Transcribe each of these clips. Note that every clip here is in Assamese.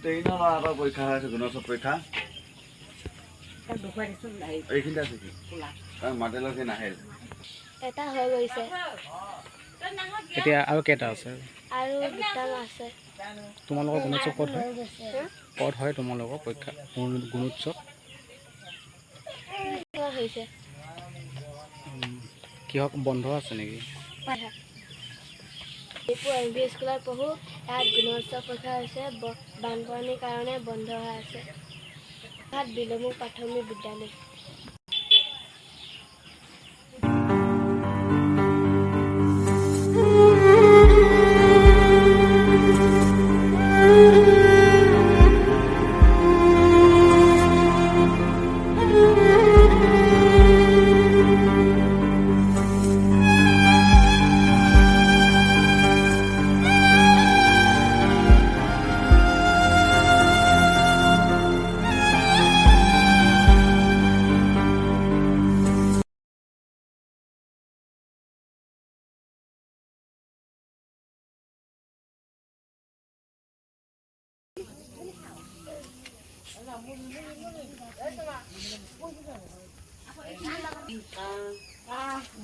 ট্ৰেইনৰ এটা পৰীক্ষা হৈ আছে গুণোৎসৱ পৰীক্ষা এইখিনিতে আছে কি মাতেলকে নাহে এটা হৈ গৈছে এতিয়া আৰু কেইটা আছে আৰু দুটামান আছে তোমালোকৰ গুণোৎসৱ ক'ত হয় তোমালোকৰ পৰীক্ষা গুণোৎসৱ হৈছে কিহক বন্ধ আছে নেকি এমভি স্কুলত পঢ়ো তাত গুণোৎসৱ পৰীক্ষা হৈছে বানপানীৰ কাৰণে বন্ধ হৈ আছে তাত বিলমুখ প্ৰাথমিক বিদ্যালয়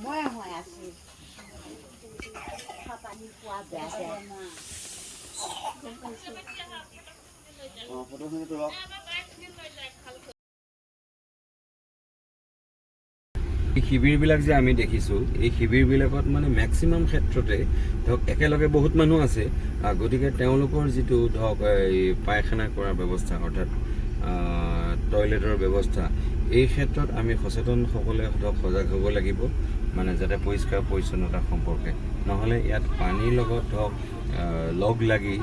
মই হৈ আছো পানী পোৱা বেয়া এই শিবিৰবিলাক যে আমি দেখিছোঁ এই শিবিৰবিলাকত মানে মেক্সিমাম ক্ষেত্ৰতে ধৰক একেলগে বহুত মানুহ আছে গতিকে তেওঁলোকৰ যিটো ধৰক এই পায়খানা কৰাৰ ব্যৱস্থা অৰ্থাৎ টয়লেটৰ ব্যৱস্থা এই ক্ষেত্ৰত আমি সচেতনসকলে ধৰক সজাগ হ'ব লাগিব মানে যাতে পৰিষ্কাৰ পৰিচ্ছন্নতা সম্পৰ্কে নহ'লে ইয়াত পানীৰ লগত ধৰক লগ লাগি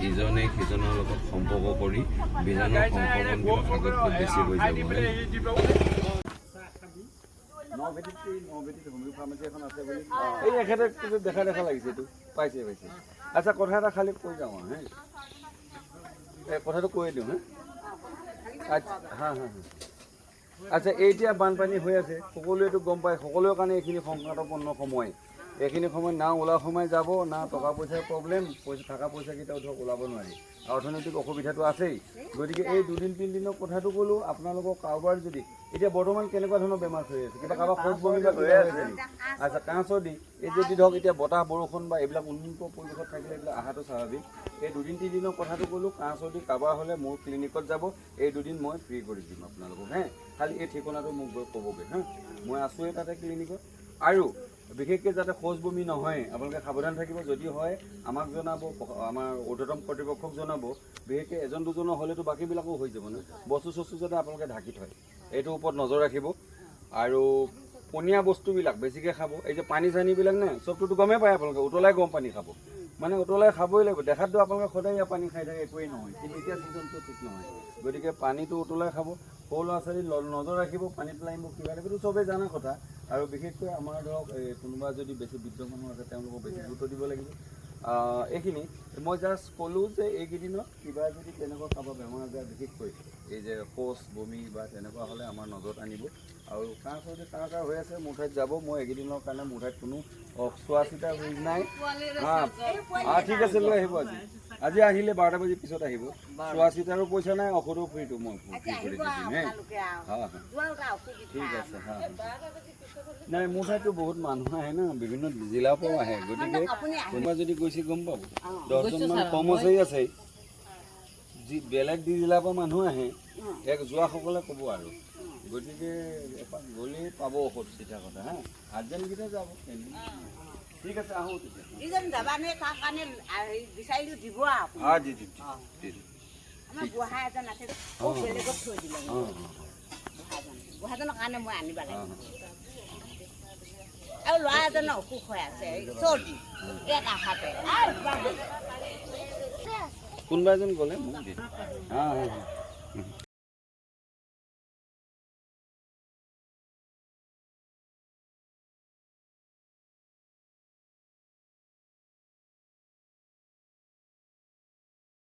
ইজনে সিজনৰ লগত সম্পৰ্ক কৰি বীজাণুৰ সংক্ৰমণবিলাক আগতকৈ বেছি হৈ যাব এই এখেতে দেখা দেখা লাগিছে এইটো পাইছে আচ্ছা কথা এটা খালি কৈ যাওঁ কথাটো কৈ দিওঁ আচ্ছা এতিয়া বানপানী হৈ আছে সকলোৱেতো গম পায় সকলোৰে কাৰণে এইখিনি সংকটপূৰ্ণ সময় এইখিনি সময়ত না ওলোৱা সময় যাব না টকা পইচাৰ প্ৰব্লেম থকা পইচাকেইটাও ধৰক ওলাব নোৱাৰি অৰ্থনৈতিক অসুবিধাটো আছেই গতিকে এই দুদিন তিনিদিনৰ কথাটো ক'লোঁ আপোনালোকক কাৰোবাৰ যদি এতিয়া বৰ্তমান কেনেকুৱা ধৰণৰ বেমাৰ হৈ আছে কিবা কাৰোবাৰ শৌচ বমি বা হৈ আছে নেকি আচ্ছা কাহ চৰ্দি এই যদি ধৰক এতিয়া বতাহ বৰষুণ বা এইবিলাক উন্নত পৰিৱেশত থাকিলে এইবিলাক অহাটো স্বাভাৱিক এই দুদিন তিনিদিনৰ কথাটো ক'লোঁ কাহ চৰ্দি কাৰোবাৰ হ'লে মোৰ ক্লিনিকত যাব এই দুদিন মই ফ্ৰী কৰি দিম আপোনালোকক খালি এই ঠিকনাটো মোক গৈ ক'বগৈ মই আছোঁৱেই তাতে ক্লিনিকত আৰু বিশেষকৈ যাতে শৌচ বমি নহয় আপোনালোকে সাৱধান থাকিব যদি হয় আমাক জনাব আমাৰ ঊৰ্ধ্বতম কৰ্তৃপক্ষক জনাব বিশেষকৈ এজন দুজনৰ হ'লেতো বাকীবিলাকো হৈ যাব বস্তু চস্তু যাতে আপোনালোকে ঢাকি থয় এইটোৰ ওপৰত নজৰ ৰাখিব আৰু পনীয়া বস্তুবিলাক বেছিকৈ খাব এই যে পানী চানীবিলাক নে চবটোতো গমেই পায় আপোনালোকে উতলাই গৰম পানী খাব মানে উতলাই খাবই লাগিব দেখাততো আপোনালোকে সদায় ইয়াৰ পানী খাই থাকে একোৱেই নহয় কিন্তু এতিয়া ছিজনটো ঠিক নহয় গতিকে পানীটো উতলাই খাব সৰু ল'ৰা ছোৱালী নজৰ ৰাখিব পানী পেলাইব কিবা কিবিটো চবেই জানা কথা আৰু বিশেষকৈ আমাৰ ধৰক কোনোবা যদি বেছি বৃদ্ধ মানুহ আছে তেওঁলোকক বেছি গুৰুত্ব দিব লাগিব এইখিনি মই জাষ্ট ক'লোঁ যে এইকেইদিনত কিবা যদি তেনেকুৱা কাৰোবাৰ বেমাৰ আজাৰ বিশেষকৈ এই যে শৌচ বমি বা তেনেকুৱা হ'লে আমাৰ নজৰত আনিব আৰু কাহ চৰ্দি কাহ হৈ আছে মোৰ ঠাইত যাব মই এইকেইদিনৰ কাৰণে মোৰ ঠাইত কোনো চোৱা চিতা হৈ নাই ঠিক আছে লৈ আহিব আজি আহিলে 12টা বাজি পিছত আহিব চোৱা চিতাৰো পইচা নাই ঔষধো ফ্ৰীটো মই ফ্ৰী কৰি দিম ঠিক আছে নাই মোৰ ঠাইতো বহুত মানুহ আহে ন বিভিন্ন জিলাৰ পৰাও আহে গতিকে কোনোবা যদি গৈছে গম পাব 10জনমান কৰ্মচাৰী আছে বেলেগ জিলাৰ পৰা মানুহ আহে যোৱাসকলে ক'ব আৰু গতিকে এপাক গ'লেই পাব ঔষধ চিঠা কথা আৰ্জেণ্টকেইটা যাব ঠিক আছে আহোঁ বুঢ়াজনৰ কাৰণে মই আনিব লাগিব আৰু ল'ৰা এজনৰ অসুখ হৈ আছে চৰ্দি ইয়াত আহাতে কোনোবা এজন গ'লে মোক